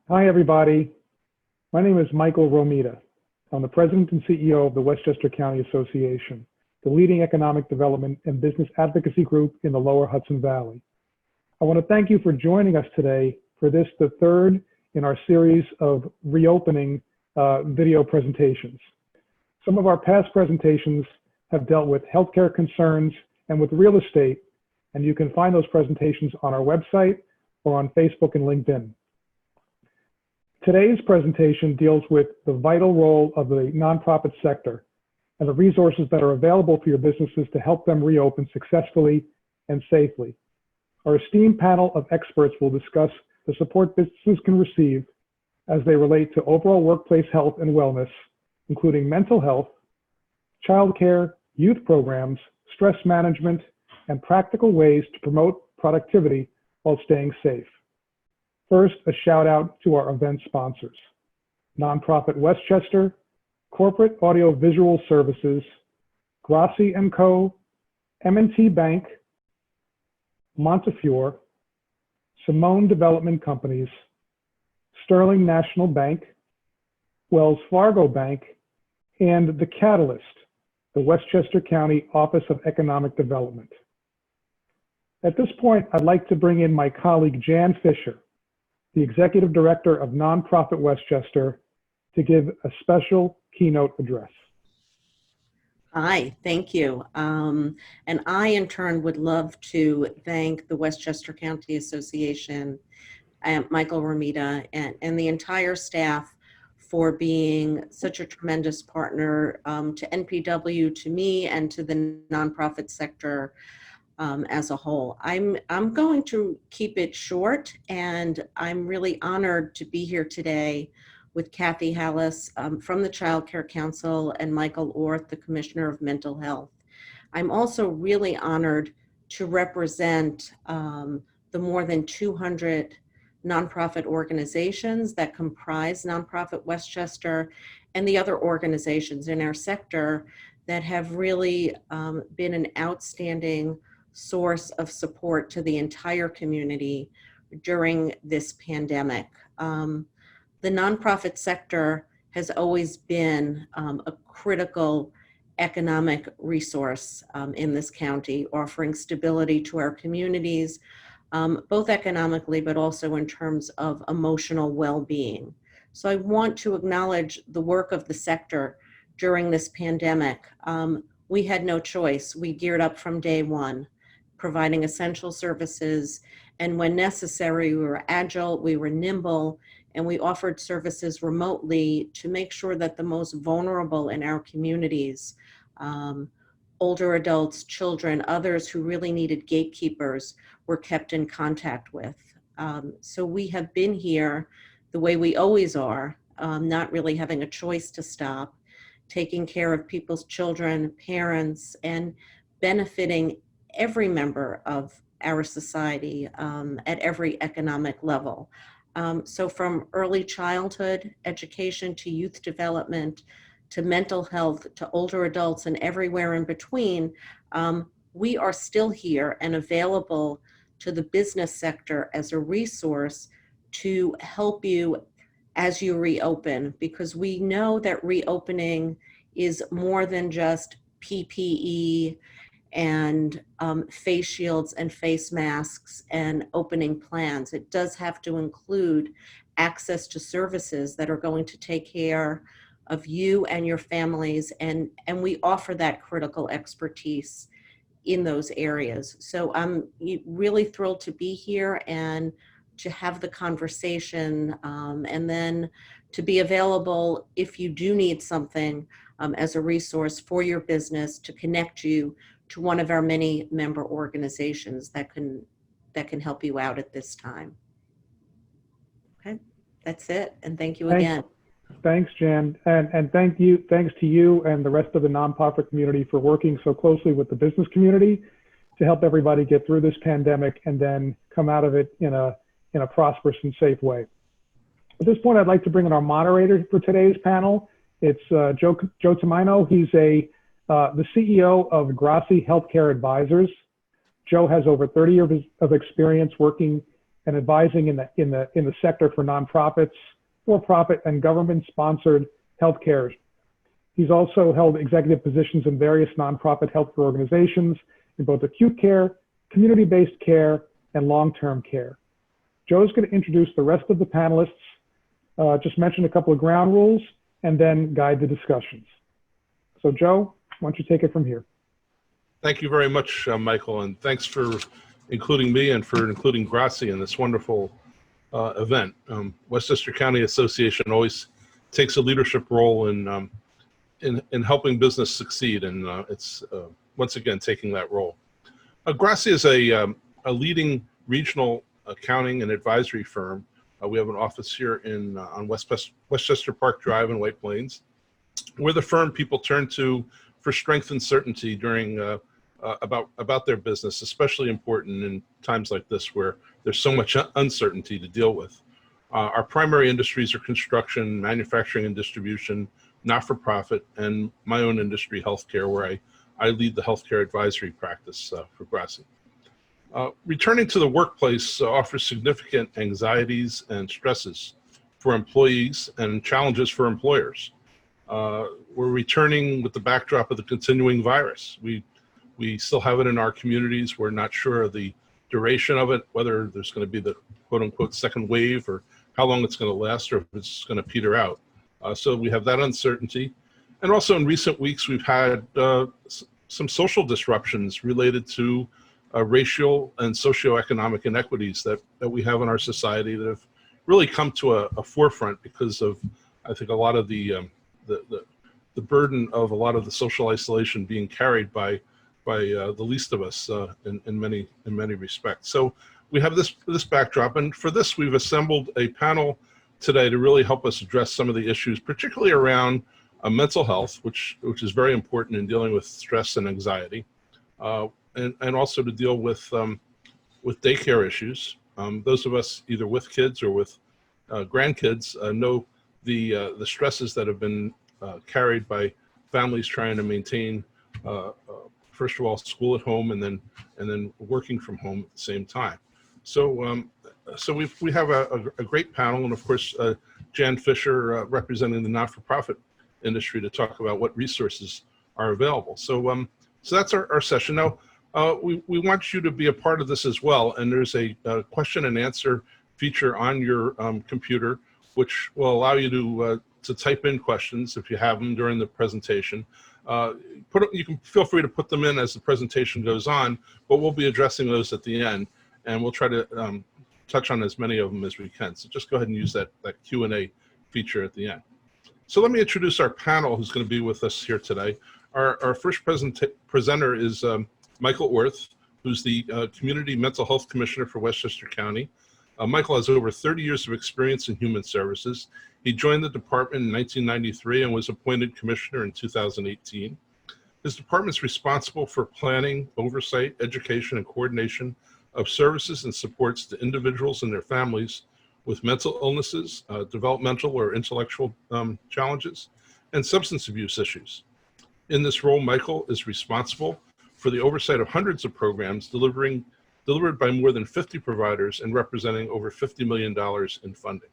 Hi, everybody. My name is Michael Romita. I'm the President and CEO of the Westchester County Association, the leading economic development and business advocacy group in the lower Hudson Valley. I want to thank you for joining us today for this, the third in our series of reopening video presentations. Some of our past presentations have dealt with healthcare concerns and with real estate, and you can find those presentations on our website or on Facebook and LinkedIn. Today's presentation deals with the vital role of the nonprofit sector and the resources that are available for your businesses to help them reopen successfully and safely. Our esteemed panel of experts will discuss the support businesses can receive as they relate to overall workplace health and wellness, including mental health, childcare, youth programs, stress management, and practical ways to promote productivity while staying safe. First, a shout out to our event sponsors: Nonprofit Westchester, Corporate Audio Visual Services, Grassi & Co., M&T Bank, Montefiore, Simone Development Companies, Sterling National Bank, Wells Fargo Bank, and The Catalyst, the Westchester County Office of Economic Development. At this point, I'd like to bring in my colleague Jan Fisher, the Executive Director of Nonprofit Westchester, to give a special keynote address. Hi, thank you. And I, in turn, would love to thank the Westchester County Association, Michael Romita, and the entire staff for being such a tremendous partner to NPW, to me, and to the nonprofit sector as a whole. I'm going to keep it short, and I'm really honored to be here today with Kathy Halas from the Child Care Council and Michael Orth, the Commissioner of Mental Health. I'm also really honored to represent the more than 200 nonprofit organizations that comprise Nonprofit Westchester and the other organizations in our sector that have really been an outstanding source of support to the entire community during this pandemic. The nonprofit sector has always been a critical economic resource in this county, offering stability to our communities, both economically, but also in terms of emotional well-being. So I want to acknowledge the work of the sector during this pandemic. We had no choice. We geared up from day one, providing essential services, and when necessary, we were agile, we were nimble, and we offered services remotely to make sure that the most vulnerable in our communities, older adults, children, others who really needed gatekeepers, were kept in contact with. So we have been here the way we always are, not really having a choice to stop, taking care of people's children, parents, and benefiting every member of our society at every economic level. So from early childhood education to youth development, to mental health, to older adults, and everywhere in between, we are still here and available to the business sector as a resource to help you as you reopen, because we know that reopening is more than just PPE and face shields and face masks and opening plans. It does have to include access to services that are going to take care of you and your families, and we offer that critical expertise in those areas. So I'm really thrilled to be here and to have the conversation, and then to be available if you do need something as a resource for your business, to connect you to one of our many member organizations that can help you out at this time. Okay, that's it, and thank you again. Thanks, Jan, and thanks to you and the rest of the nonprofit community for working so closely with the business community to help everybody get through this pandemic and then come out of it in a prosperous and safe way. At this point, I'd like to bring in our moderator for today's panel. It's Joe Tomaino. He's the CEO of Grassi Healthcare Advisors. Joe has over 30 years of experience working and advising in the sector for nonprofits, for-profit, and government-sponsored healthcare. He's also held executive positions in various nonprofit healthcare organizations in both acute care, community-based care, and long-term care. Joe's going to introduce the rest of the panelists, just mention a couple of ground rules, and then guide the discussions. So Joe, why don't you take it from here? Thank you very much, Michael, and thanks for including me and for including Gracie in this wonderful event. Westchester County Association always takes a leadership role in helping business succeed, and it's once again taking that role. Gracie is a leading regional accounting and advisory firm. We have an office here on Westchester Park Drive in White Plains. We're the firm people turn to for strength and certainty during about their business, especially important in times like this where there's so much uncertainty to deal with. Our primary industries are construction, manufacturing and distribution, not-for-profit, and my own industry, healthcare, where I lead the healthcare advisory practice for Gracie. Returning to the workplace offers significant anxieties and stresses for employees and challenges for employers. We're returning with the backdrop of the continuing virus. We still have it in our communities. We're not sure of the duration of it, whether there's going to be the quote-unquote second wave or how long it's going to last or if it's going to peter out. So we have that uncertainty. And also in recent weeks, we've had some social disruptions related to racial and socioeconomic inequities that we have in our society that have really come to a forefront because of, I think, a lot of the burden of a lot of the social isolation being carried by the least of us in many respects. So we have this backdrop, and for this we've assembled a panel today to really help us address some of the issues, particularly around mental health, which is very important in dealing with stress and anxiety, and also to deal with daycare issues. Those of us either with kids or with grandkids know the stresses that have been carried by families trying to maintain, first of all, school at home and then working from home at the same time. So we have a great panel, and of course Jan Fisher representing the not-for-profit industry to talk about what resources are available. So that's our session. Now we want you to be a part of this as well, and there's a question and answer feature on your computer which will allow you to type in questions if you have them during the presentation. You can feel free to put them in as the presentation goes on, but we'll be addressing those at the end, and we'll try to touch on as many of them as we can. So just go ahead and use that Q&A feature at the end. So let me introduce our panel who's going to be with us here today. Our first presenter is Michael Orth, who's the Community Mental Health Commissioner for Westchester County. Michael has over 30 years of experience in human services. He joined the department in 1993 and was appointed commissioner in 2018. His department is responsible for planning, oversight, education, and coordination of services and supports to individuals and their families with mental illnesses, developmental or intellectual challenges, and substance abuse issues. In this role, Michael is responsible for the oversight of hundreds of programs delivered by more than 50 providers and representing over $50 million in funding.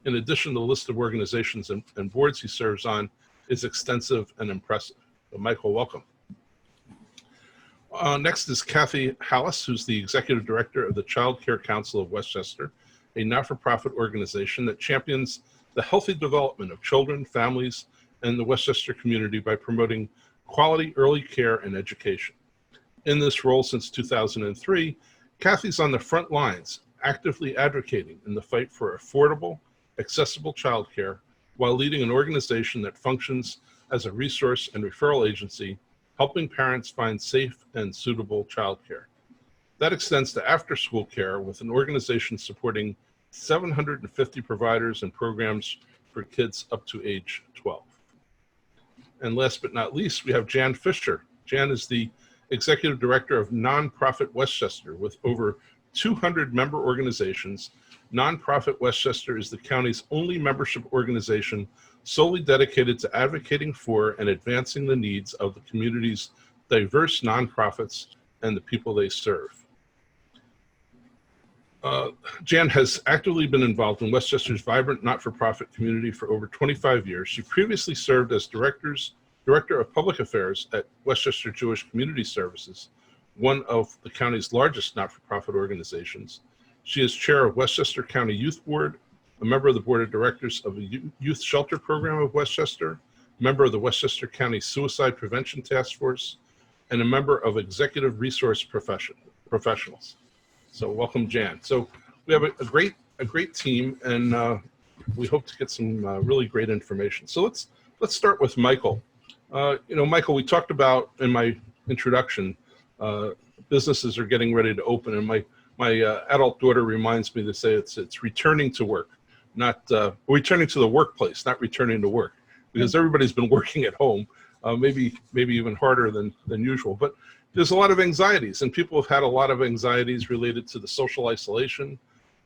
In addition, the list of organizations and boards he serves on is extensive and impressive. So Michael, welcome. Next is Kathy Halas, who's the Executive Director of the Child Care Council of Westchester, a not-for-profit organization that champions the healthy development of children, families, and the Westchester community by promoting quality early care and education. In this role since 2003, Kathy's on the front lines, actively advocating in the fight for affordable, accessible childcare while leading an organization that functions as a resource and referral agency, helping parents find safe and suitable childcare. That extends to after-school care with an organization supporting 750 providers and programs for kids up to age 12. And last but not least, we have Jan Fisher. Jan is the Executive Director of Nonprofit Westchester with over 200 member organizations. Nonprofit Westchester is the county's only membership organization solely dedicated to advocating for and advancing the needs of the community's diverse nonprofits and the people they serve. Jan has actively been involved in Westchester's vibrant not-for-profit community for over 25 years. She previously served as Director of Public Affairs at Westchester Jewish Community Services, one of the county's largest not-for-profit organizations. She is chair of Westchester County Youth Board, a member of the Board of Directors of the Youth Shelter Program of Westchester, member of the Westchester County Suicide Prevention Task Force, and a member of Executive Resource Professionals. So welcome, Jan. So we have a great team, and we hope to get some really great information. So let's start with Michael. Michael, we talked about in my introduction, businesses are getting ready to open, and my adult daughter reminds me to say it's returning to work, not returning to the workplace, not returning to work, because everybody's been working at home, maybe even harder than usual. But there's a lot of anxieties, and people have had a lot of anxieties related to the social isolation.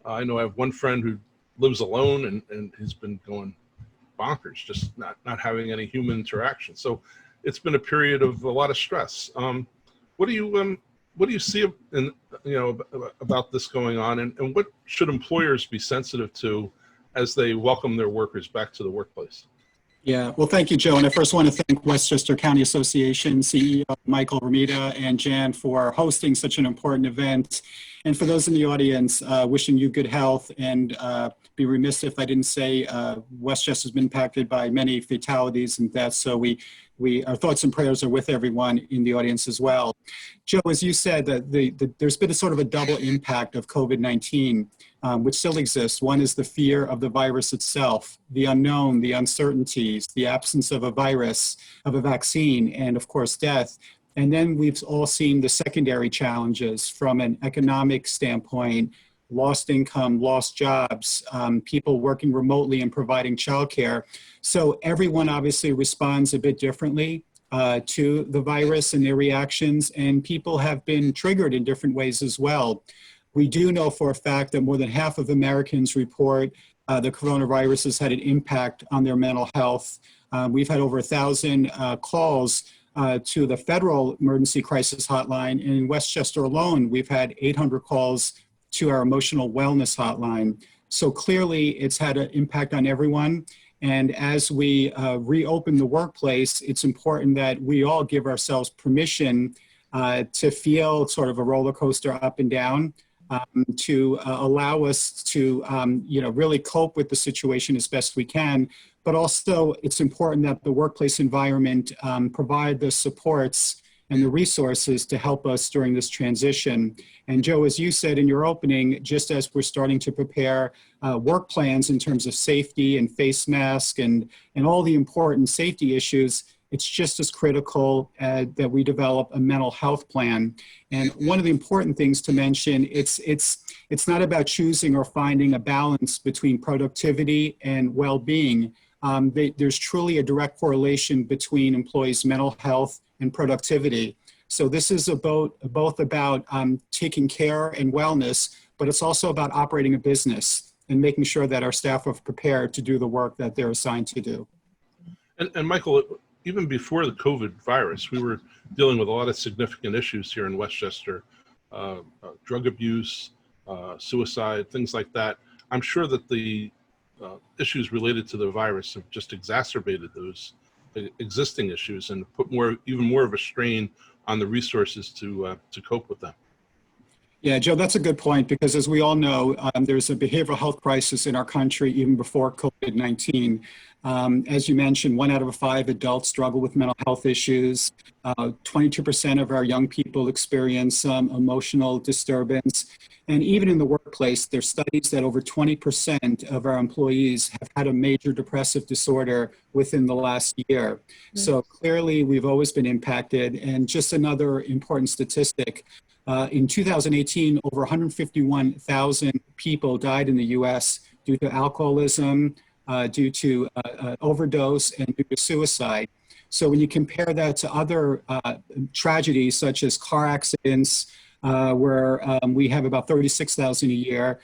I know I have one friend who lives alone, and he's been going bonkers, just not having any human interaction. So it's been a period of a lot of stress. What do you see about this going on, and what should employers be sensitive to as they welcome their workers back to the workplace? Yeah, well, thank you, Joe. And I first want to thank Westchester County Association CEO Michael Romita and Jan for hosting such an important event. And for those in the audience, wishing you good health, and be remiss if I didn't say Westchester's been impacted by many fatalities and deaths. So our thoughts and prayers are with everyone in the audience as well. Joe, as you said, there's been a sort of a double impact of COVID-19, which still exists. One is the fear of the virus itself, the unknown, the uncertainties, the absence of a virus, of a vaccine, and of course, death. And then we've all seen the secondary challenges from an economic standpoint: lost income, lost jobs, people working remotely and providing childcare. So everyone obviously responds a bit differently to the virus and their reactions, and people have been triggered in different ways as well. We do know for a fact that more than half of Americans report the coronavirus has had an impact on their mental health. We've had over 1,000 calls to the federal emergency crisis hotline. In Westchester alone, we've had 800 calls to our emotional wellness hotline. So clearly it's had an impact on everyone. And as we reopen the workplace, it's important that we all give ourselves permission to feel sort of a roller coaster up and down, to allow us to really cope with the situation as best we can. But also it's important that the workplace environment provide the supports and the resources to help us during this transition. And Joe, as you said in your opening, just as we're starting to prepare work plans in terms of safety and face mask and all the important safety issues, it's just as critical that we develop a mental health plan. And one of the important things to mention, it's not about choosing or finding a balance between productivity and well-being. There's truly a direct correlation between employees' mental health and productivity. So this is both about taking care and wellness, but it's also about operating a business and making sure that our staff are prepared to do the work that they're assigned to do. And Michael, even before the COVID virus, we were dealing with a lot of significant issues here in Westchester, drug abuse, suicide, things like that. I'm sure that the issues related to the virus have just exacerbated those existing issues and put even more of a strain on the resources to cope with them. Yeah, Joe, that's a good point, because as we all know, there's a behavioral health crisis in our country even before COVID-19. As you mentioned, 1 out of 5 adults struggle with mental health issues. 22% of our young people experience emotional disturbance. And even in the workplace, there's studies that over 20% of our employees have had a major depressive disorder within the last year. Mm-hmm. So clearly, we've always been impacted. And just another important statistic, in 2018, over 151,000 people died in the U.S. due to alcoholism, due to overdose, and due to suicide. So when you compare that to other tragedies, such as car accidents, where we have about 36,000 a year,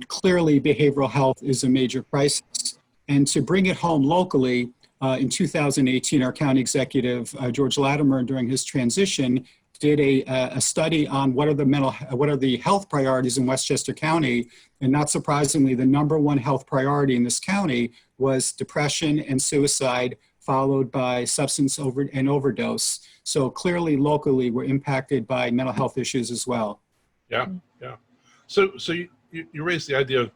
clearly behavioral health is a major crisis. And to bring it home locally, in 2018, our county executive, George Latimer, during his transition, did a study on what are the health priorities in Westchester County. And not surprisingly, the #1 health priority in this county was depression and suicide, followed by substance overdose. So clearly, locally, we're impacted by mental health issues as well. Yeah, yeah. So you raised the idea of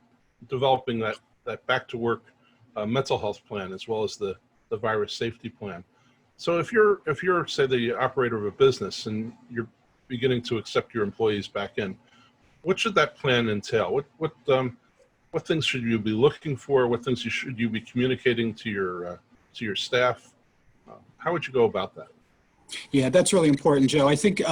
developing that back to work mental health plan as well as the virus safety plan. So if you're say the operator of a business and you're beginning to accept your employees back in, what should that plan entail? What things should you be looking for? What things should you be communicating to your staff? How would you go about that? Yeah, that's really important, Joe. I think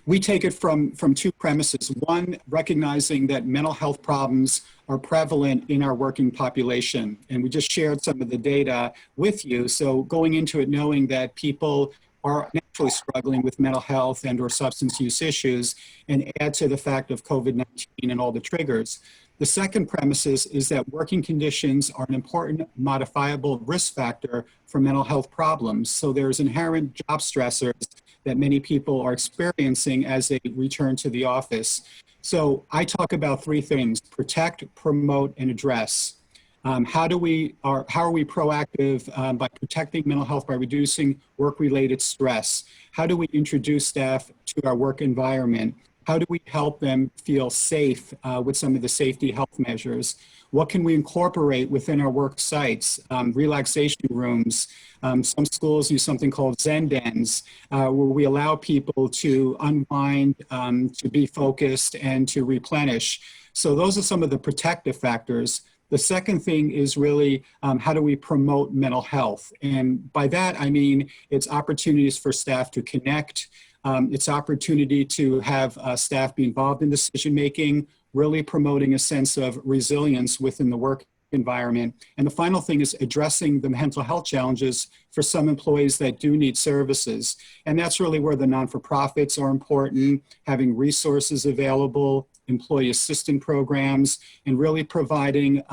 we take it from two premises. One, recognizing that mental health problems are prevalent in our working population. And we just shared some of the data with you. So going into it knowing that people are naturally struggling with mental health and or substance use issues, and add to the fact of COVID-19 and all the triggers. The second premise is that working conditions are an important modifiable risk factor for mental health problems. So there's inherent job stressors that many people are experiencing as they return to the office. So I talk about three things: protect, promote, and address. How are we proactive by protecting mental health by reducing work-related stress? How do we introduce staff to our work environment? How do we help them feel safe with some of the safety health measures? What can we incorporate within our work sites? Relaxation rooms. Some schools use something called Zen dens, where we allow people to unwind, to be focused, and to replenish. So those are some of the protective factors. The second thing is really how do we promote mental health? And by that, I mean it's opportunities for staff to connect. It's opportunity to have staff be involved in decision-making, really promoting a sense of resilience within the work environment. And the final thing is addressing the mental health challenges for some employees that do need services. And that's really where the non-for-profits are important, having resources available, employee assistance programs, and really providing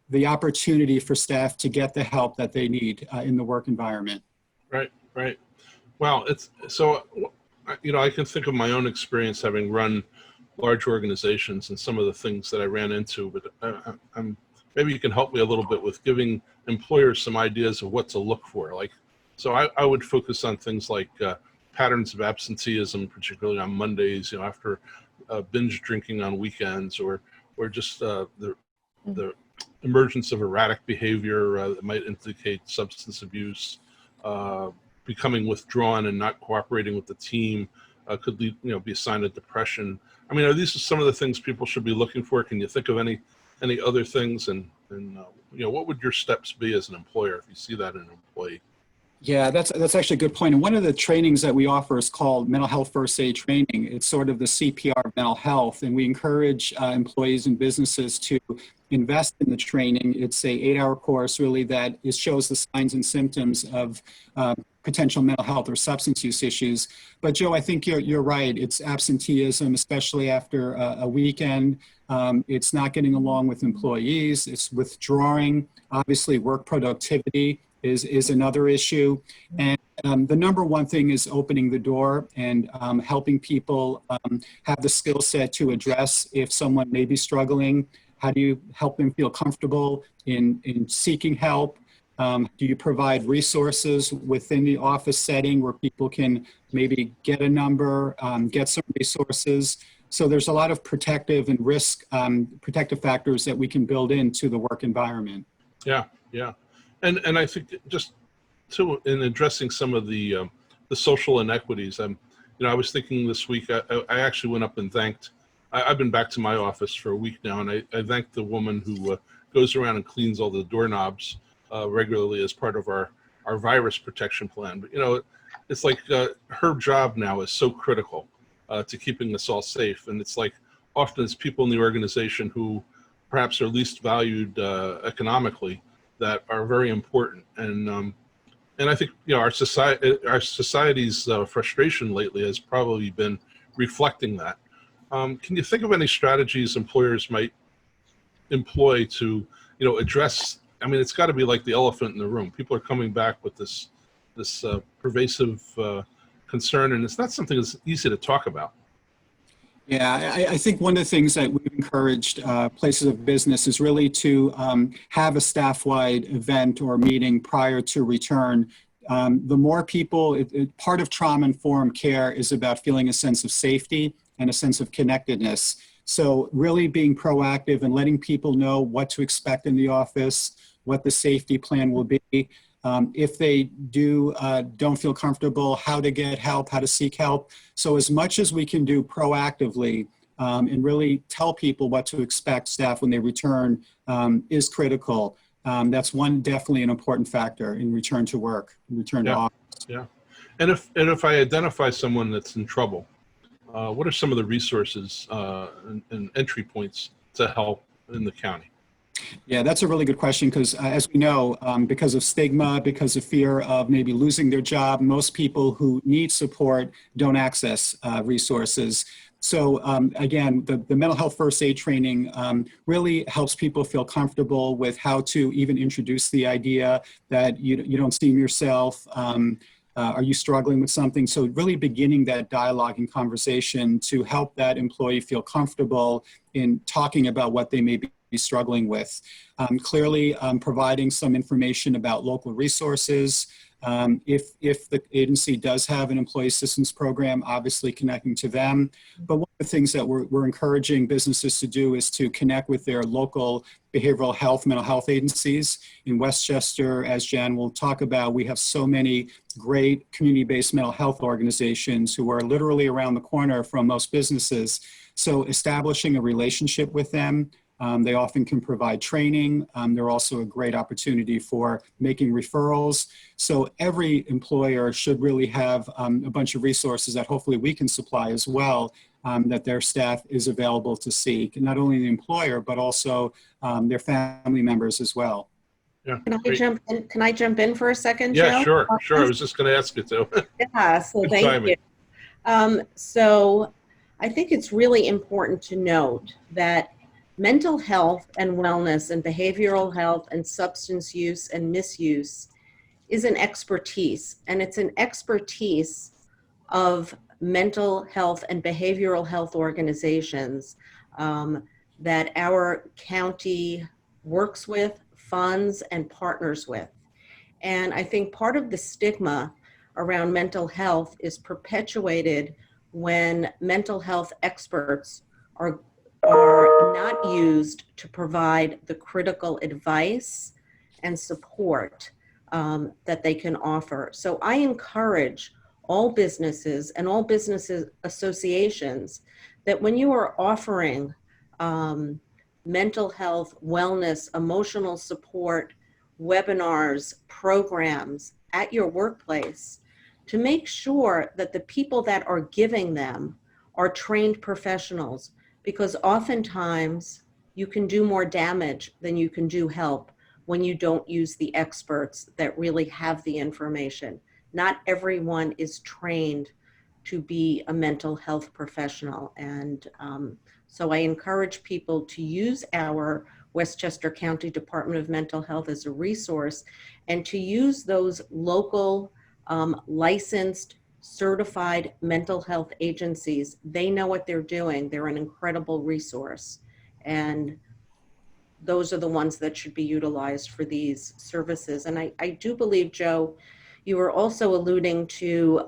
the opportunity for staff to get the help that they need in the work environment. Right, right. Well, it's so, I can think of my own experience having run large organizations and some of the things that I ran into, but maybe you can help me a little bit with giving employers some ideas of what to look for. So I would focus on things like patterns of absenteeism, particularly on Mondays, after binge drinking on weekends, or just the emergence of erratic behavior that might indicate substance abuse, becoming withdrawn and not cooperating with the team could lead, be a sign of depression. I mean, are these some of the things people should be looking for? Can you think of any other things? And what would your steps be as an employer if you see that in an employee? Yeah, that's actually a good point. And one of the trainings that we offer is called Mental Health First Aid Training. It's sort of the CPR of mental health. And we encourage employees and businesses to invest in the training. It's a 8-hour course really that shows the signs and symptoms of potential mental health or substance use issues. But Joe, I think you're right. It's absenteeism, especially after a weekend. It's not getting along with employees. It's withdrawing. Obviously, work productivity is another issue. And the #1 thing is opening the door and helping people have the skill set to address if someone may be struggling. How do you help them feel comfortable in seeking help? Do you provide resources within the office setting where people can maybe get a number, get some resources? So there's a lot of protective and protective factors that we can build into the work environment. Yeah, yeah. And I think just too, in addressing some of the social inequities, I was thinking this week, I actually went up and thanked, I've been back to my office for a week now, and I thanked the woman who goes around and cleans all the doorknobs regularly as part of our virus protection plan. But, it's like her job now is so critical to keeping us all safe. And it's like often it's people in the organization who perhaps are least valued economically that are very important. And I think, our society's frustration lately has probably been reflecting that. Can you think of any strategies employers might employ to, address? I mean, it's got to be like the elephant in the room. People are coming back with this pervasive concern, and it's not something that's easy to talk about. Yeah, I think one of the things that we've encouraged places of business is really to have a staff-wide event or meeting prior to return. The more people, part of trauma-informed care is about feeling a sense of safety and a sense of connectedness. So really being proactive and letting people know what to expect in the office, what the safety plan will be. If they don't feel comfortable, how to get help, how to seek help. So as much as we can do proactively and really tell people what to expect, staff, when they return is critical. That's definitely an important factor in return to work, return to office. Yeah. And if I identify someone that's in trouble, what are some of the resources and entry points to help in the county? Yeah, that's a really good question because as we know, because of stigma, because of fear of maybe losing their job, most people who need support don't access resources. So again, the mental health first aid training really helps people feel comfortable with how to even introduce the idea that you don't see yourself. Are you struggling with something? So really beginning that dialogue and conversation to help that employee feel comfortable in talking about what they may be struggling with. Clearly providing some information about local resources. If the agency does have an employee assistance program, obviously connecting to them. But one of the things that we're encouraging businesses to do is to connect with their local behavioral health, mental health agencies. In Westchester, as Jan will talk about, we have so many great community-based mental health organizations who are literally around the corner from most businesses. So establishing a relationship with them. They often can provide training. They're also a great opportunity for making referrals. So every employer should really have a bunch of resources that hopefully we can supply as well, that their staff is available to seek, not only the employer, but also their family members as well. Yeah. Can I jump in for a second, Yeah, Joe? sure. I was just going to ask you to. Yeah, so Good thank timing. you. So I think it's really important to note that mental health and wellness and behavioral health and substance use and misuse is an expertise, and it's an expertise of mental health and behavioral health organizations that our county works with, funds, and partners with. And I think part of the stigma around mental health is perpetuated when mental health experts are not used to provide the critical advice and support that they can offer. So I encourage all businesses and all businesses associations that when you are offering mental health, wellness, emotional support, webinars, programs at your workplace, to make sure that the people that are giving them are trained professionals, because oftentimes you can do more damage than you can do help when you don't use the experts that really have the information. Not everyone is trained to be a mental health professional. And so I encourage people to use our Westchester County Department of Mental Health as a resource, and to use those local licensed, certified mental health agencies. They know what they're doing. They're an incredible resource. And those are the ones that should be utilized for these services. And I do believe, Joe, you were also alluding to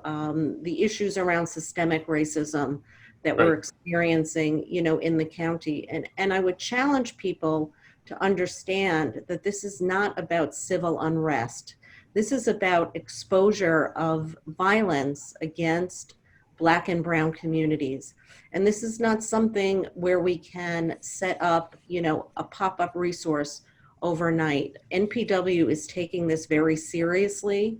the issues around systemic racism that we're experiencing, in the county. And I would challenge people to understand that this is not about civil unrest. This is about exposure of violence against Black and brown communities. And this is not something where we can set up, a pop-up resource overnight. NPW is taking this very seriously.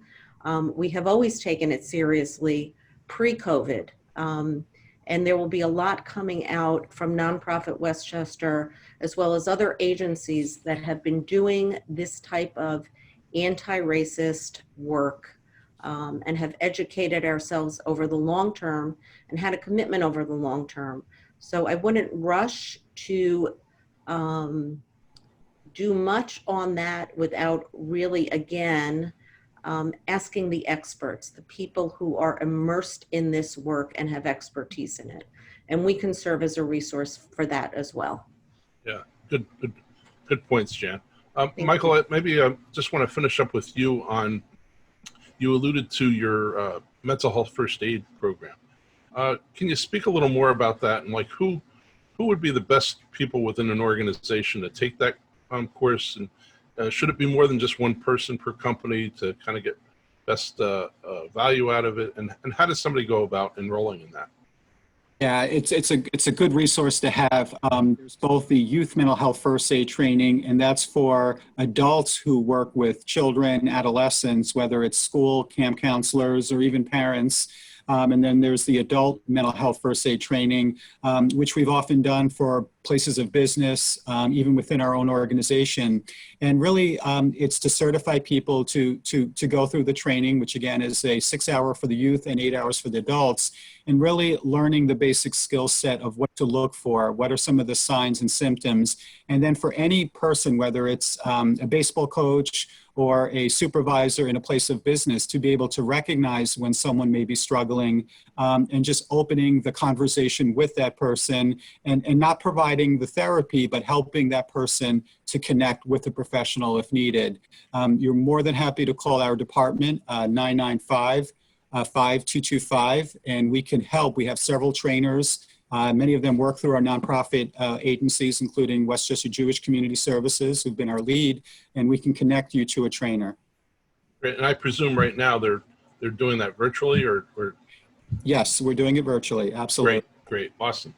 We have always taken it seriously pre-COVID. And there will be a lot coming out from Nonprofit Westchester, as well as other agencies that have been doing this type of anti-racist work and have educated ourselves over the long term and had a commitment over the long term. So I wouldn't rush to do much on that without really, again, asking the experts, the people who are immersed in this work and have expertise in it. And we can serve as a resource for that as well. Yeah, good points, Jan. Thank Michael, you. maybe I just want to finish up with you on, you alluded to your mental health first aid program. Can you speak a little more about that, and like who would be the best people within an organization to take that course, and should it be more than just one person per company to kind of get best value out of it, and how does somebody go about enrolling in that? Yeah, it's a good resource to have. There's both the youth mental health first aid training, and that's for adults who work with children, adolescents, whether it's school, camp counselors, or even parents. And then there's the adult mental health first aid training, which we've often done for places of business, even within our own organization. And really, it's to certify people to go through the training, which again is a 6-hour for the youth and 8 hours for the adults, and really learning the basic skill set of what to look for, what are some of the signs and symptoms. And then for any person, whether it's a baseball coach or a supervisor in a place of business, to be able to recognize when someone may be struggling, and just opening the conversation with that person, and not providing the therapy, but helping that person to connect with a professional if needed. You're more than happy to call our department, 995-5225, and we can help. We have several trainers. Many of them work through our nonprofit agencies, including Westchester Jewish Community Services, who've been our lead, and we can connect you to a trainer. Great. And I presume right now they're doing that virtually, or Yes, we're doing it virtually. Absolutely. Great. Awesome.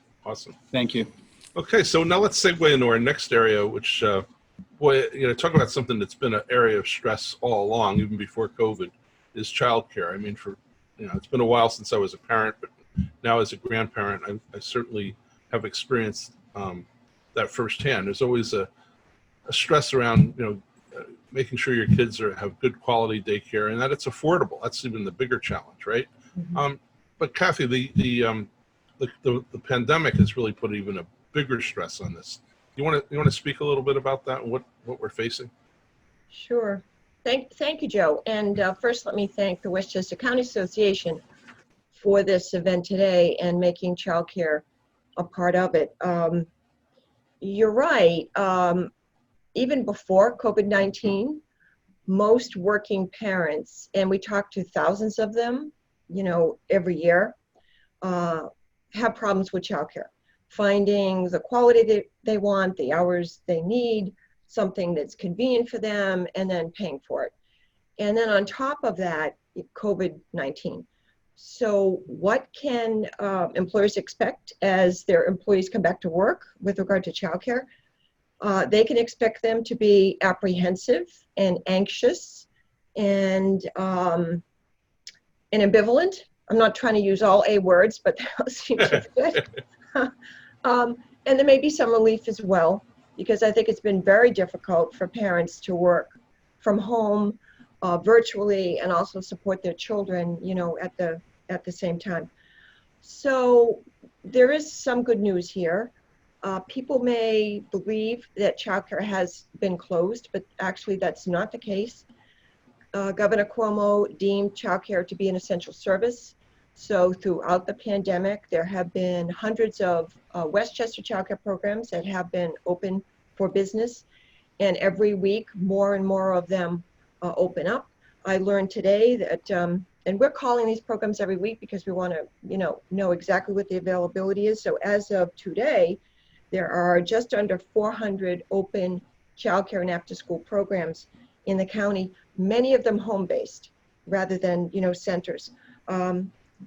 Thank you. Okay, so now let's segue into our next area, which, talk about something that's been an area of stress all along, even before COVID, is childcare. I mean, it's been a while since I was a parent, but now as a grandparent, I certainly have experienced that firsthand. There's always a stress around, making sure your kids have good quality daycare and that it's affordable. That's even the bigger challenge, right? Mm-hmm. But Kathy, the pandemic has really put even a bigger stress on this. You want to speak a little bit about that and what we're facing? Sure. Thank you, Joe. And first, let me thank the Westchester County Association for this event today and making childcare a part of it. You're right. Even before COVID-19, most working parents, and we talk to thousands of them, every year, have problems with childcare, finding the quality they want, the hours they need, something that's convenient for them, and then paying for it. And then on top of that, COVID-19. So what can employers expect as their employees come back to work with regard to childcare? They can expect them to be apprehensive and anxious and ambivalent. I'm not trying to use all A words, but those seem to fit. And there may be some relief as well, because I think it's been very difficult for parents to work from home virtually and also support their children, at the same time. So there is some good news here. People may believe that childcare has been closed, but actually that's not the case. Governor Cuomo deemed childcare to be an essential service. So throughout the pandemic, there have been hundreds of Westchester childcare programs that have been open for business. And every week, more and more of them open up. I learned today that, and we're calling these programs every week because we want to, know exactly what the availability is. So as of today, there are just under 400 open childcare and after-school programs in the county, many of them home-based rather than, centers.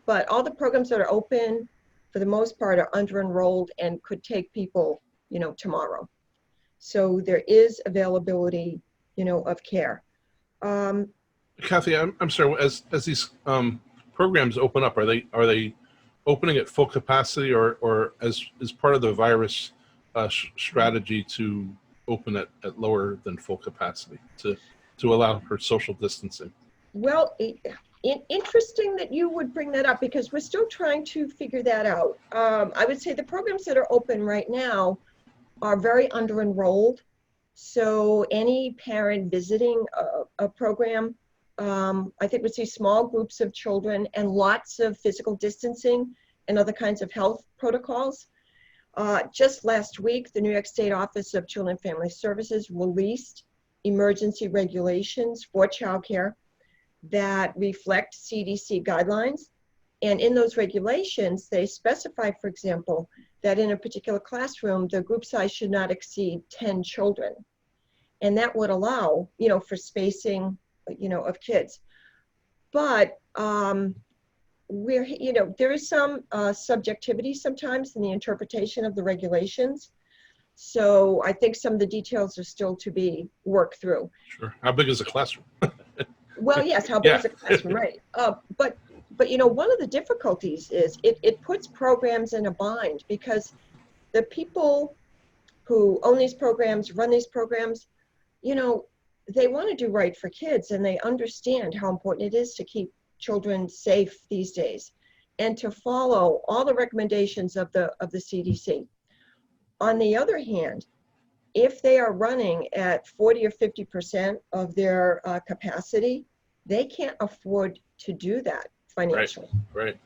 But all the programs that are open, for the most part, are under-enrolled and could take people, tomorrow. So there is availability, of care. Kathy, I'm sorry. As these programs open up, are they opening at full capacity, or as part of the virus strategy to open at lower than full capacity to allow for social distancing? Well, interesting that you would bring that up, because we're still trying to figure that out. I would say the programs that are open right now are very under-enrolled. So any parent visiting a program I think we see small groups of children and lots of physical distancing and other kinds of health protocols. Just last week, the New York State Office of Children and Family Services released emergency regulations for childcare that reflect CDC guidelines. And in those regulations, they specify, for example, that in a particular classroom, the group size should not exceed 10 children. And that would allow, for spacing, of kids. But there is some subjectivity sometimes in the interpretation of the regulations. So I think some of the details are still to be worked through. Sure. How big is a classroom? Well, yes, how big is a classroom, right? But one of the difficulties is it puts programs in a bind, because the people who own these programs, run these programs, they want to do right for kids, and they understand how important it is to keep children safe these days and to follow all the recommendations of the CDC. On the other hand, if they are running at 40 or 50% of their capacity, they can't afford to do that financially. Right.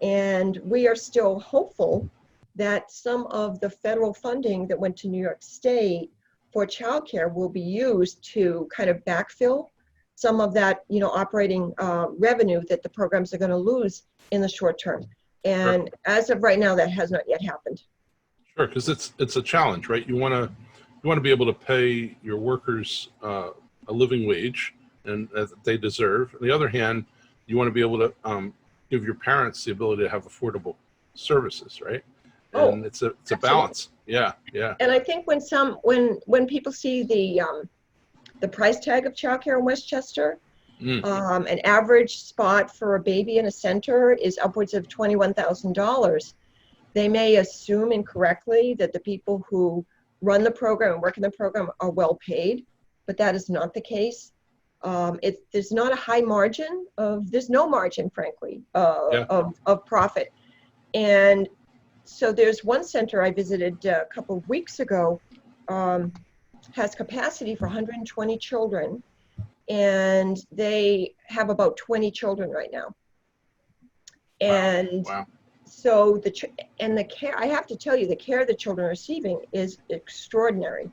And we are still hopeful that some of the federal funding that went to New York State for childcare will be used to kind of backfill some of that, operating revenue that the programs are going to lose in the short term. And as of right now, that has not yet happened. Sure, because it's a challenge, right? You want to be able to pay your workers a living wage, and that they deserve. On the other hand, you want to be able to give your parents the ability to have affordable services, right? And it's a balance. Yeah. And I think when people see the price tag of childcare in Westchester, an average spot for a baby in a center is upwards of $21,000. They may assume incorrectly that the people who run the program and work in the program are well paid, but that is not the case. There's not a high margin there's no margin, frankly, of profit. And so there's one center I visited a couple of weeks ago, has capacity for 120 children, and they have about 20 children right now. And wow. So the care, I have to tell you, the care the children are receiving is extraordinary.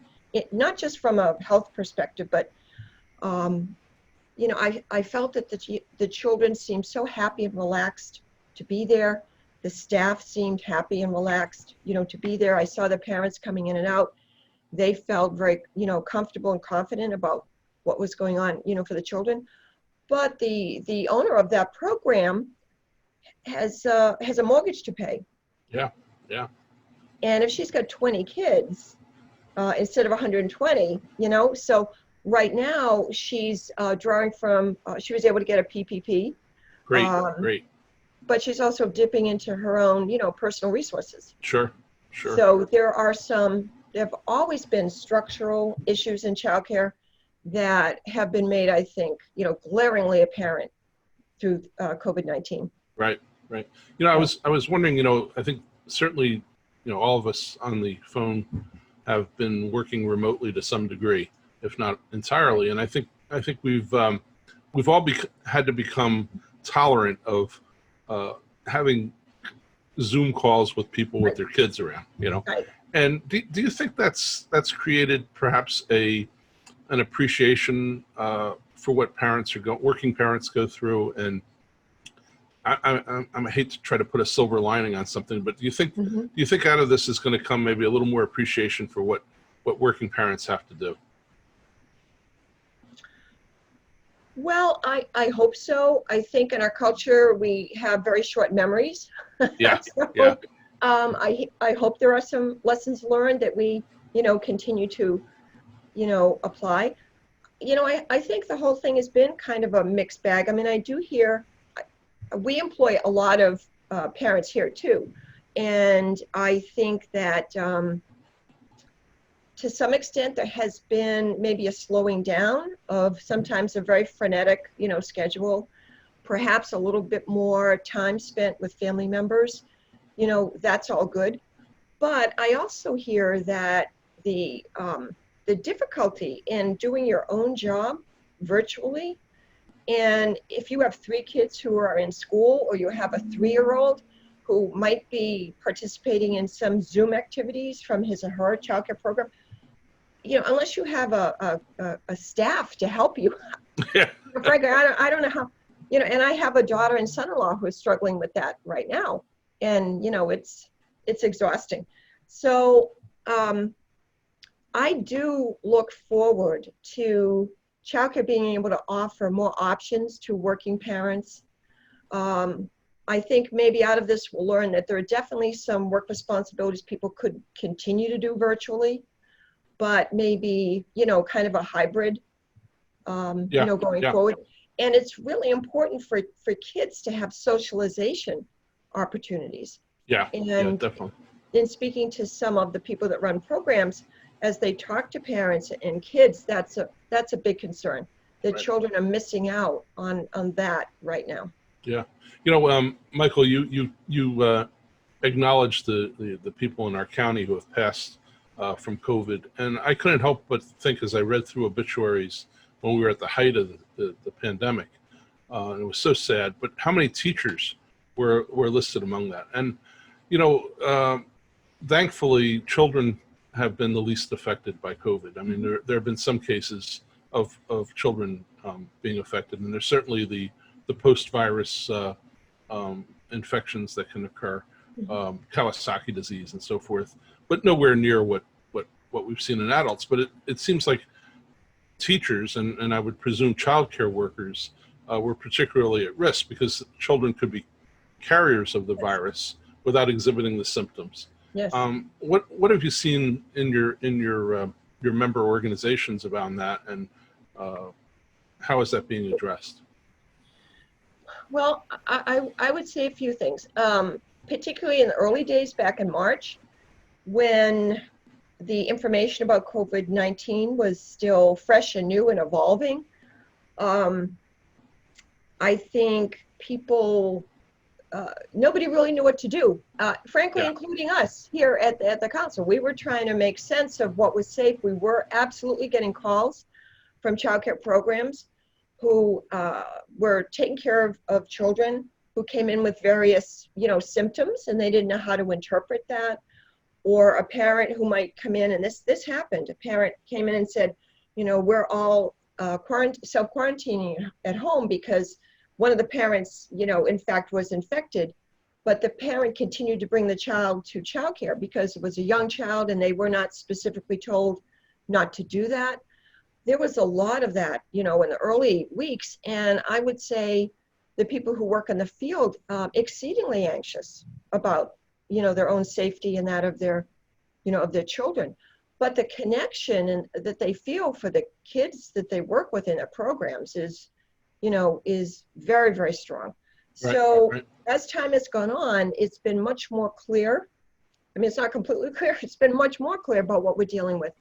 Not just from a health perspective, but I felt that the children seemed so happy and relaxed to be there. The staff seemed happy and relaxed, to be there. I saw the parents coming in and out. They felt very, comfortable and confident about what was going on, for the children. But the owner of that program has a mortgage to pay. Yeah. And if she's got 20 kids instead of 120, so right now she's drawing from, she was able to get a PPP. Great. But she's also dipping into her own, personal resources. Sure. So there have always been structural issues in childcare that have been made, I think, glaringly apparent through COVID-19. Right. I was wondering, I think certainly, all of us on the phone have been working remotely to some degree, if not entirely. And I think we've all had to become tolerant of having Zoom calls with people with their kids around, Right. And do you think that's created perhaps an appreciation for what working parents go through? And I hate to try to put a silver lining on something, but do you think out of this is going to come maybe a little more appreciation for what working parents have to do? Well, I hope so. I think in our culture we have very short memories. Yeah. I hope there are some lessons learned that we, continue to, apply. I think the whole thing has been kind of a mixed bag. I mean, I do hear, we employ a lot of parents here too. And I think that to some extent there has been maybe a slowing down of sometimes a very frenetic, schedule, perhaps a little bit more time spent with family members. That's all good. But I also hear that the difficulty in doing your own job virtually And if you have 3 kids who are in school, or you have a 3-year-old who might be participating in some Zoom activities from his or her childcare program, unless you have a staff to help you, Yeah. frankly, I don't know how, and I have a daughter and son-in-law who is struggling with that right now. And, it's exhausting. So I do look forward to childcare being able to offer more options to working parents. I think maybe out of this we'll learn that there are definitely some work responsibilities people could continue to do virtually, but maybe, kind of a hybrid, going forward. And it's really important for kids to have socialization opportunities. Yeah, And definitely. in speaking to some of the people that run programs, as they talk to parents and kids, that's a big concern. The Right. children are missing out on that right now. Yeah. Michael, you acknowledged the people in our county who have passed from COVID. And I couldn't help but think, as I read through obituaries when we were at the height of the pandemic, and it was so sad, but how many teachers were listed among that? And, thankfully, children have been the least affected by COVID. I mean, there have been some cases of children being affected, and there's certainly the post-virus infections that can occur, Kawasaki disease and so forth, but nowhere near what we've seen in adults. But it seems like teachers and I would presume childcare workers were particularly at risk, because children could be carriers of the virus without exhibiting the symptoms. Yes. What have you seen in your member organizations about that, and how is that being addressed? Well, I would say a few things, particularly in the early days back in March, when the information about COVID-19 was still fresh and new and evolving. I think people, nobody really knew what to do, frankly, including us here at the council. We were trying to make sense of what was safe. We were absolutely getting calls from childcare programs who were taking care of children who came in with various, symptoms, and they didn't know how to interpret that. Or a parent who might come in, and this happened. A parent came in and said, we're all self-quarantining at home because one of the parents, in fact, was infected, but the parent continued to bring the child to childcare because it was a young child and they were not specifically told not to do that. There was a lot of that, in the early weeks. And I would say the people who work in the field, exceedingly anxious about, their own safety and that of their, of their children. But the connection that they feel for the kids that they work with in their programs is very, very strong. Right, So right. as time has gone on, it's been much more clear. I mean, it's not completely clear. It's been much more clear about what we're dealing with.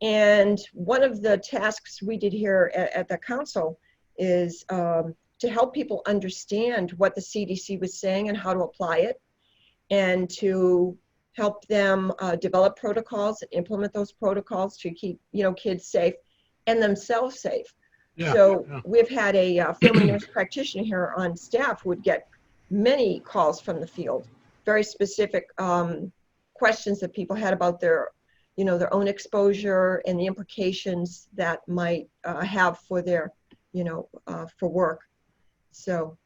And one of the tasks we did here at the council is to help people understand what the CDC was saying and how to apply it, and to help them develop protocols and implement those protocols to keep, kids safe and themselves safe. We've had a family nurse practitioner here on staff who would get many calls from the field, very specific questions that people had about their own exposure and the implications that might have for their, for work. So,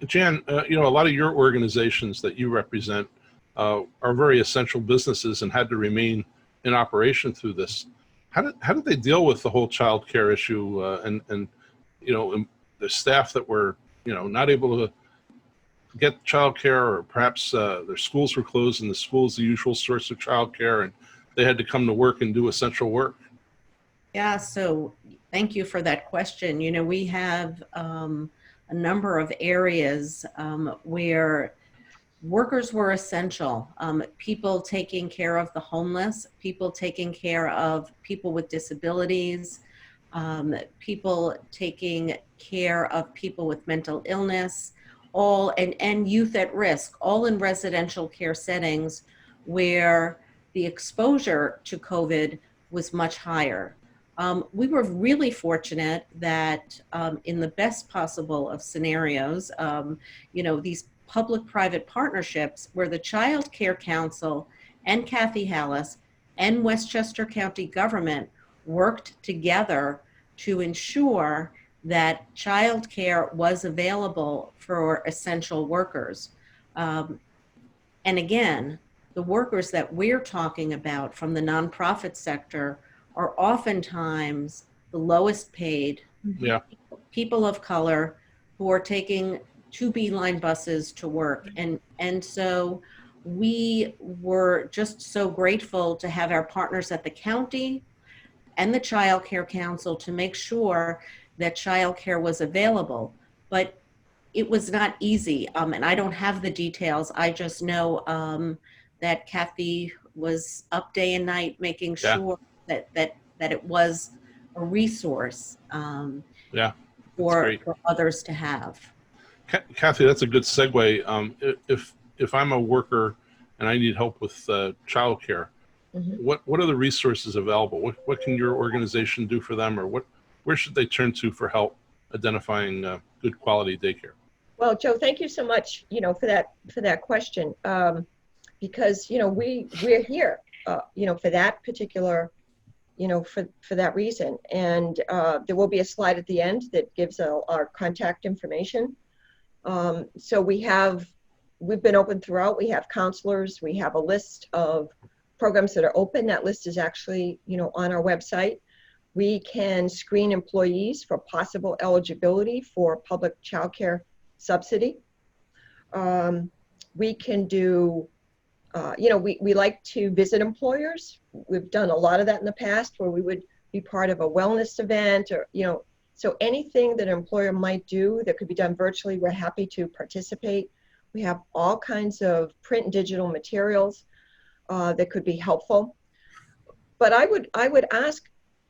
Jan, a lot of your organizations that you represent are very essential businesses and had to remain in operation through this. How did they deal with the whole child care issue and the staff that were not able to get child care, or perhaps their schools were closed and the school is the usual source of child care and they had to come to work and do essential work? Yeah, so thank you for that question. We have a number of areas where workers were essential. People taking care of the homeless, people taking care of people with disabilities, people taking care of people with mental illness, and youth at risk, all in residential care settings where the exposure to COVID was much higher. We were really fortunate that in the best possible of scenarios, these public-private partnerships where the Child Care Council and Kathy Halas and Westchester County government worked together to ensure that childcare was available for essential workers. And again, the workers that we're talking about from the nonprofit sector are oftentimes the lowest paid Yeah. people of color who are taking 2B line buses to work. And so we were just so grateful to have our partners at the county and the Child Care Council to make sure that childcare was available. But it was not easy, and I don't have the details. I just know that Kathy was up day and night making Yeah. sure that it was a resource Yeah. for others to have. Kathy, that's a good segue. If I'm a worker and I need help with childcare, what are the resources available? What can your organization do for them, or where should they turn to for help identifying good quality daycare? Well, Joe, thank you so much, for that question, because we're here, for that particular, for that reason, and there will be a slide at the end that gives our contact information. So we've been open throughout. We have counselors. We have a list of programs that are open. That list is actually, on our website. We can screen employees for possible eligibility for public child care subsidy. We can do, we like to visit employers. We've done a lot of that in the past where we would be part of a wellness event or, so anything that an employer might do that could be done virtually, we're happy to participate. We have all kinds of print and digital materials that could be helpful. But I would ask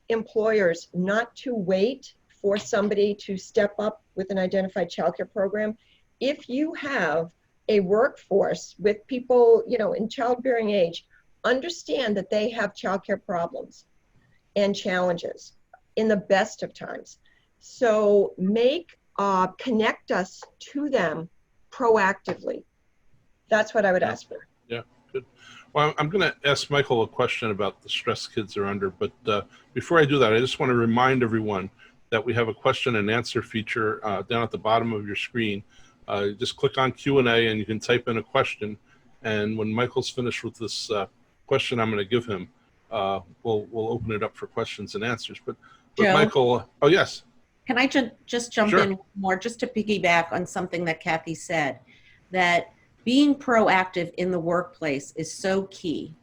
employers not to wait for somebody to step up with an identified childcare program. If you have a workforce with people, in childbearing age, understand that they have childcare problems and challenges in the best of times. So connect us to them proactively. That's what I would ask for. Yeah, good. Well, I'm going to ask Michael a question about the stress kids are under, but before I do that, I just want to remind everyone that we have a question and answer feature down at the bottom of your screen. Just click on Q&A and you can type in a question. And when Michael's finished with this question I'm going to give him, we'll open it up for questions and answers. But Joe, Michael, oh yes. Can I just jump Sure. in more, just to piggyback on something that Kathy said, that being proactive in the workplace is so key.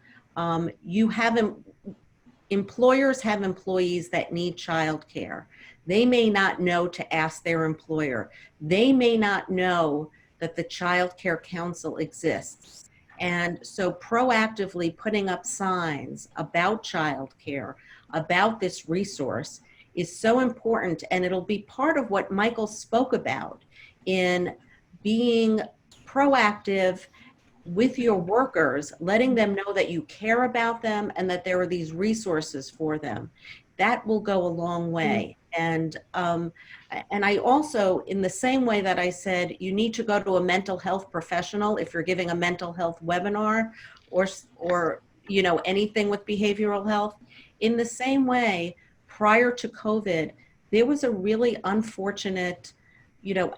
Employers have employees that need childcare. They may not know to ask their employer. They may not know that the Child Care Council exists. And so proactively putting up signs about childcare, about this resource, is so important. And it'll be part of what Michael spoke about in being proactive with your workers, letting them know that you care about them and that there are these resources for them. That will go a long way. And I also, in the same way that I said, you need to go to a mental health professional if you're giving a mental health webinar or anything with behavioral health. In the same way, prior to COVID, there was a really unfortunate,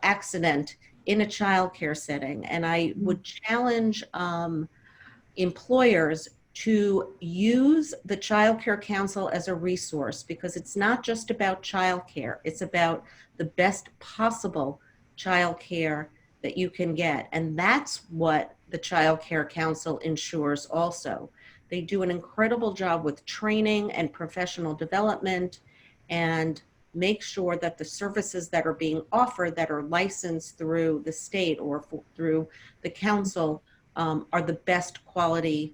accident in a childcare setting. And I would challenge employers to use the Child Care Council as a resource, because it's not just about childcare. It's about the best possible childcare that you can get. And that's what the Child Care Council ensures also. They do an incredible job with training and professional development, and make sure that the services that are being offered that are licensed through the state or through the council are the best quality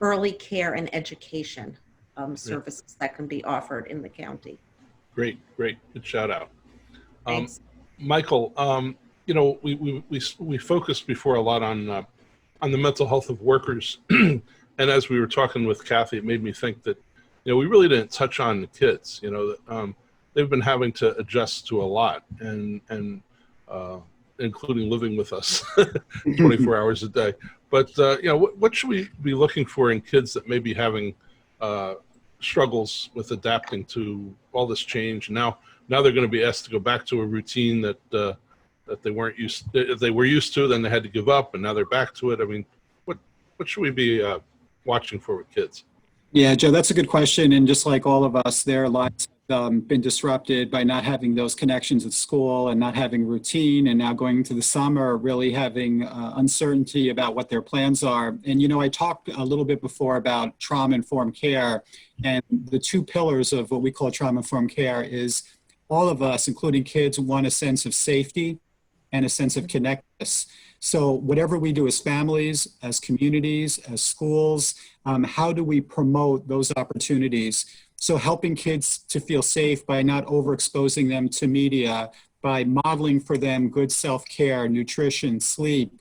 early care and education services that can be offered in the county. Great. Good shout out. Thanks. Michael, we focused before a lot on the mental health of workers. And as we were talking with Kathy, it made me think that we really didn't touch on the kids. They've been having to adjust to a lot, and including living with us 24 hours a day. But what should we be looking for in kids that may be having struggles with adapting to all this change? Now they're going to be asked to go back to a routine that they weren't used. If they were used to, then they had to give up, and now they're back to it. I mean, what should we be watching for with kids? Yeah, Joe, that's a good question. And just like all of us, their lives have been disrupted by not having those connections at school and not having routine, and now going into the summer, really having uncertainty about what their plans are. And, I talked a little bit before about trauma-informed care, and the two pillars of what we call trauma-informed care is all of us, including kids, want a sense of safety and a sense of connectedness. So whatever we do as families, as communities, as schools, how do we promote those opportunities? So helping kids to feel safe by not overexposing them to media, by modeling for them good self-care, nutrition, sleep,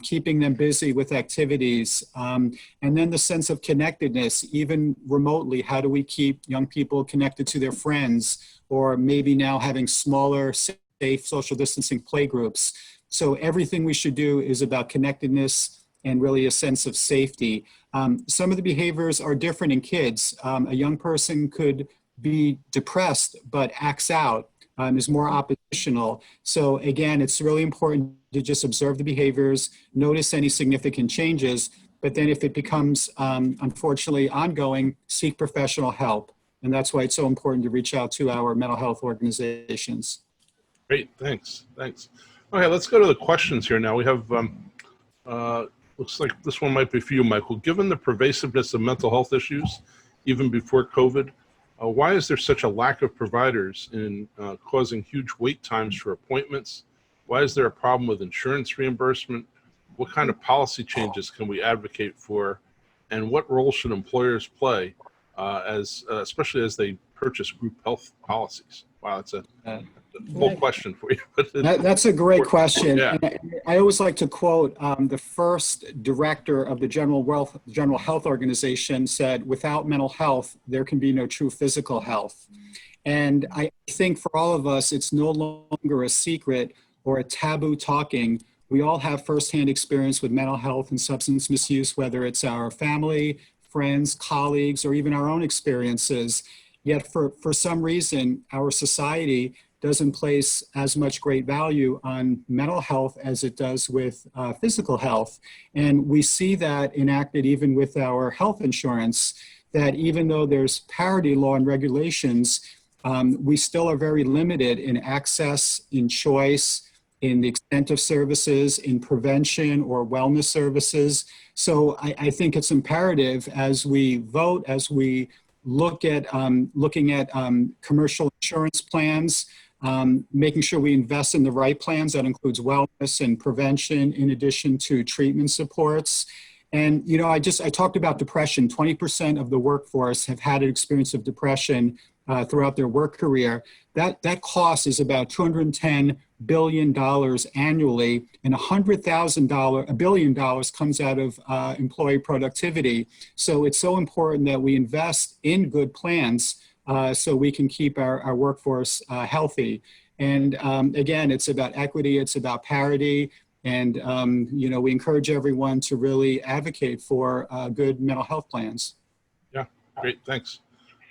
keeping them busy with activities, and then the sense of connectedness, even remotely. How do we keep young people connected to their friends, or maybe now having smaller, safe social distancing playgroups? So everything we should do is about connectedness and really a sense of safety. Some of the behaviors are different in kids. A young person could be depressed but acts out, is more oppositional. So again, it's really important to just observe the behaviors, notice any significant changes, but then if it becomes, unfortunately, ongoing, seek professional help. And that's why it's so important to reach out to our mental health organizations. Great, thanks. Okay, let's go to the questions here now. We have, looks like this one might be for you, Michael. Given the pervasiveness of mental health issues, even before COVID, why is there such a lack of providers in causing huge wait times for appointments? Why is there a problem with insurance reimbursement? What kind of policy changes can we advocate for? And what role should employers play, especially as they purchase group health policies? Wow, that's a full question for you. That's a great question. Yeah. And I always like to quote the first director of the General Health Organization said, "Without mental health, there can be no true physical health." And I think for all of us, it's no longer a secret or a taboo talking. We all have firsthand experience with mental health and substance misuse, whether it's our family, friends, colleagues, or even our own experiences. Yet for some reason, our society doesn't place as much great value on mental health as it does with physical health. And we see that enacted even with our health insurance, that even though there's parity law and regulations, we still are very limited in access, in choice, in the extent of services, in prevention or wellness services. So I think it's imperative as we vote, as we look at looking at commercial insurance plans, making sure we invest in the right plans. That includes wellness and prevention in addition to treatment supports. And, I talked about depression. 20% of the workforce have had an experience of depression throughout their work career. That cost is about $210 billion annually, and $1 billion comes out of employee productivity. So it's so important that we invest in good plans so we can keep our workforce healthy. And again, it's about equity, it's about parity, and we encourage everyone to really advocate for good mental health plans. Yeah, great, thanks.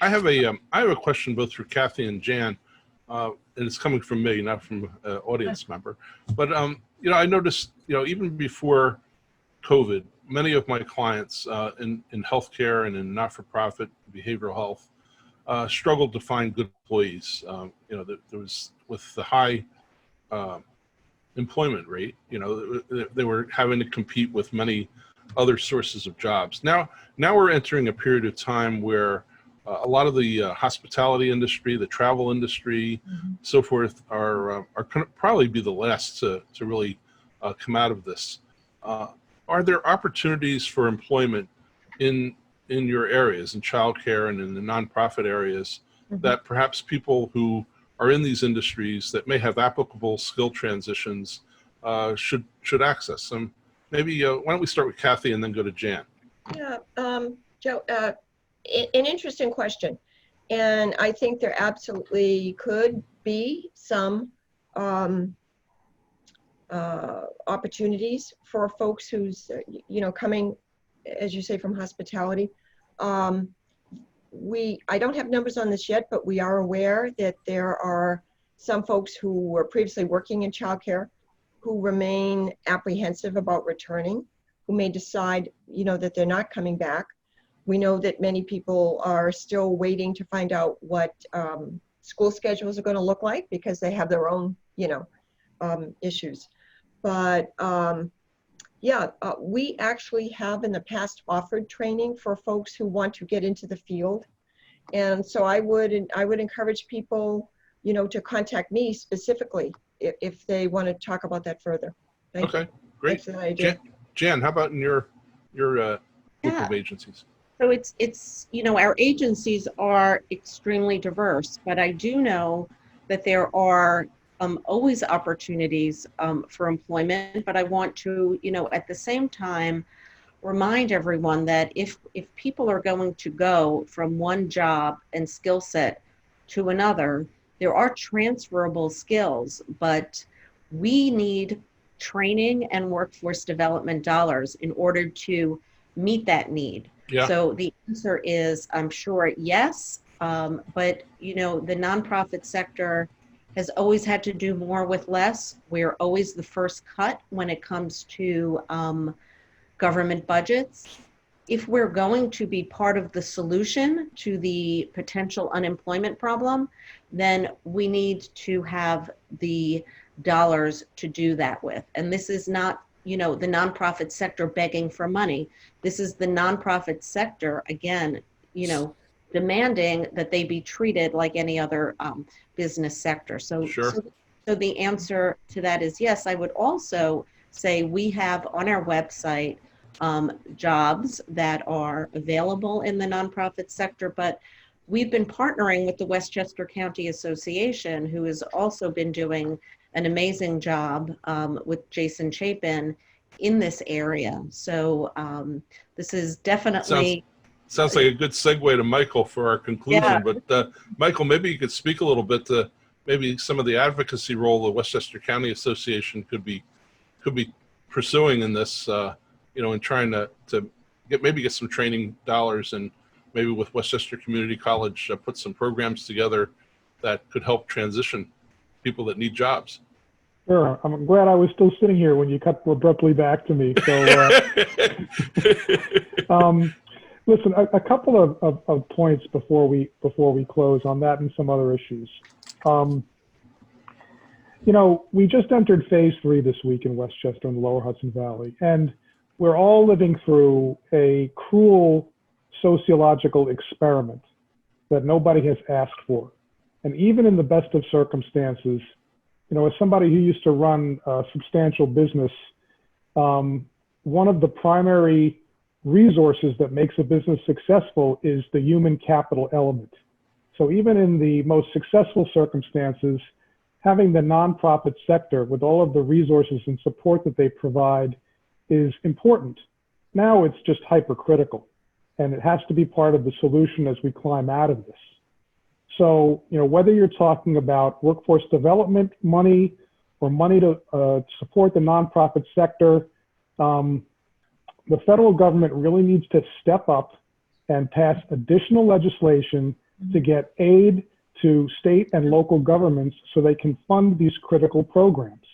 I have a question both for Kathy and Jan, and it's coming from me, not from an audience member. But I noticed, even before COVID, many of my clients in healthcare and in not-for-profit behavioral health struggled to find good employees. There was, with the high employment rate, they were having to compete with many other sources of jobs. Now we're entering a period of time where a lot of the hospitality industry, the travel industry, so forth, are going to probably be the last to really come out of this. Are there opportunities for employment in your areas, in childcare and in the nonprofit areas, that perhaps people who are in these industries that may have applicable skill transitions should access them? Maybe why don't we start with Kathy and then go to Jan? Yeah, Joe, an interesting question. And I think there absolutely could be some opportunities for folks who's, coming, as you say, from hospitality. I don't have numbers on this yet, but we are aware that there are some folks who were previously working in childcare who remain apprehensive about returning, who may decide, that they're not coming back. We know that many people are still waiting to find out what school schedules are going to look like because they have their own, issues. But we actually have in the past offered training for folks who want to get into the field. And so I would encourage people, to contact me specifically if they want to talk about that further. Thank you. Great. Jan, how about in your group of agencies? So it's our agencies are extremely diverse, but I do know that there are always opportunities for employment. But I want to, at the same time, remind everyone that if people are going to go from one job and skill set to another, there are transferable skills, but we need training and workforce development dollars in order to meet that need. Yeah. So the answer is, I'm sure, yes, but the nonprofit sector has always had to do more with less. We're always the first cut when it comes to government budgets. If we're going to be part of the solution to the potential unemployment problem, then we need to have the dollars to do that with. And this is not, the nonprofit sector begging for money. This is the nonprofit sector, again, demanding that they be treated like any other business sector. So, sure. So the answer to that is yes. I would also say we have on our website jobs that are available in the nonprofit sector, but we've been partnering with the Westchester County Association, who has also been doing an amazing job with Jason Chapin in this area. So this is definitely... Sounds like a good segue to Michael for our conclusion. Yeah. But Michael, maybe you could speak a little bit to maybe some of the advocacy role the Westchester County Association could be pursuing in this, in trying to get some training dollars, and maybe with Westchester Community College put some programs together that could help transition people that need jobs. Sure. I'm glad I was still sitting here when you cut abruptly back to me. So, listen, a couple of points before we close on that and some other issues. We just entered phase 3 this week in Westchester in the Lower Hudson Valley, and we're all living through a cruel sociological experiment that nobody has asked for. And even in the best of circumstances, as somebody who used to run a substantial business, one of the primary resources that makes a business successful is the human capital element. So even in the most successful circumstances, having the nonprofit sector with all of the resources and support that they provide is important. Now it's just hypercritical, and it has to be part of the solution as we climb out of this. So, whether you're talking about workforce development money or money to support the nonprofit sector, the federal government really needs to step up and pass additional legislation to get aid to state and local governments so they can fund these critical programs.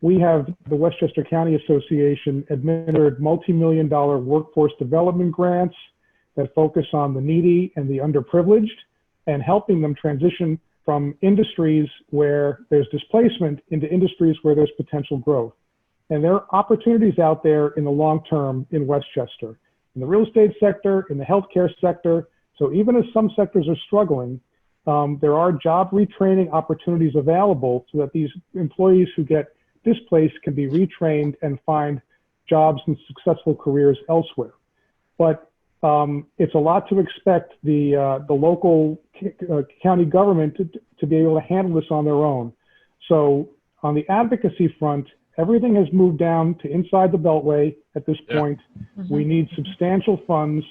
We have the Westchester County Association administered multi-million-dollar workforce development grants that focus on the needy and the underprivileged and helping them transition from industries where there's displacement into industries where there's potential growth. And there are opportunities out there in the long term in Westchester, in the real estate sector, in the healthcare sector. So even as some sectors are struggling, there are job retraining opportunities available so that these employees who get displaced can be retrained and find jobs and successful careers elsewhere. But it's a lot to expect the local county government to be able to handle this on their own. So on the advocacy front, everything has moved down to inside the Beltway at this point. Mm-hmm. We need substantial funds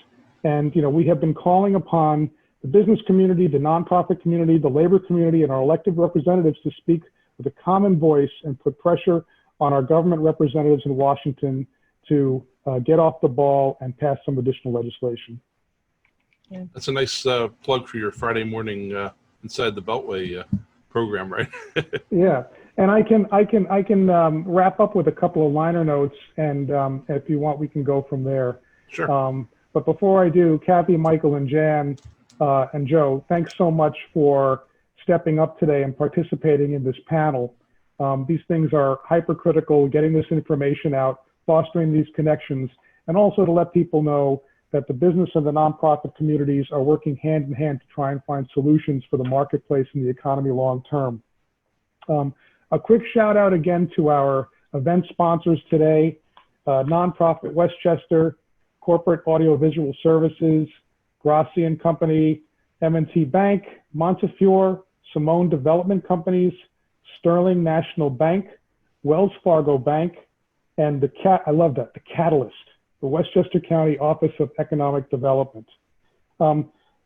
And, we have been calling upon the business community, the nonprofit community, the labor community, and our elected representatives to speak with a common voice and put pressure on our government representatives in Washington to get off the ball and pass some additional legislation. That's a nice plug for your Friday morning Inside the Beltway program, right? Yeah, and I can wrap up with a couple of liner notes, and if you want, we can go from there. Sure. But before I do, Kathy, Michael, and Jan, and Joe, thanks so much for stepping up today and participating in this panel. These things are hypercritical, getting this information out, fostering these connections, and also to let people know that the business and the nonprofit communities are working hand in hand to try and find solutions for the marketplace and the economy long term. A quick shout out again to our event sponsors today, nonprofit Westchester, Corporate Audiovisual Services, Grassi and Company, M&T Bank, Montefiore, Simone Development Companies, Sterling National Bank, Wells Fargo Bank, and I love that, the Catalyst, the Westchester County Office of Economic Development.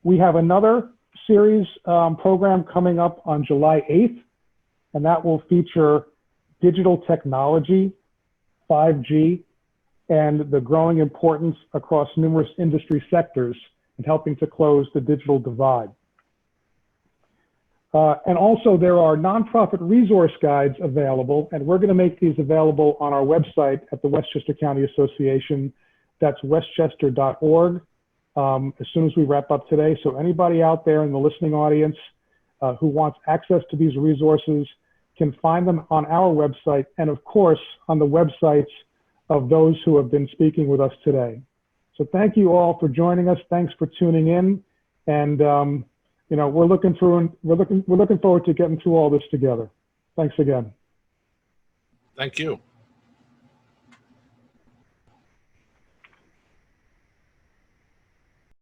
We have another series program coming up on July 8th, and that will feature digital technology, 5G, and the growing importance across numerous industry sectors in helping to close the digital divide. And also there are nonprofit resource guides available, and we're gonna make these available on our website at the Westchester County Association. That's westchester.org as soon as we wrap up today. So anybody out there in the listening audience who wants access to these resources can find them on our website, and of course on the websites of those who have been speaking with us today. So thank you all for joining us. Thanks for tuning in, and we're looking forward to getting through all this together. Thanks again. Thank you.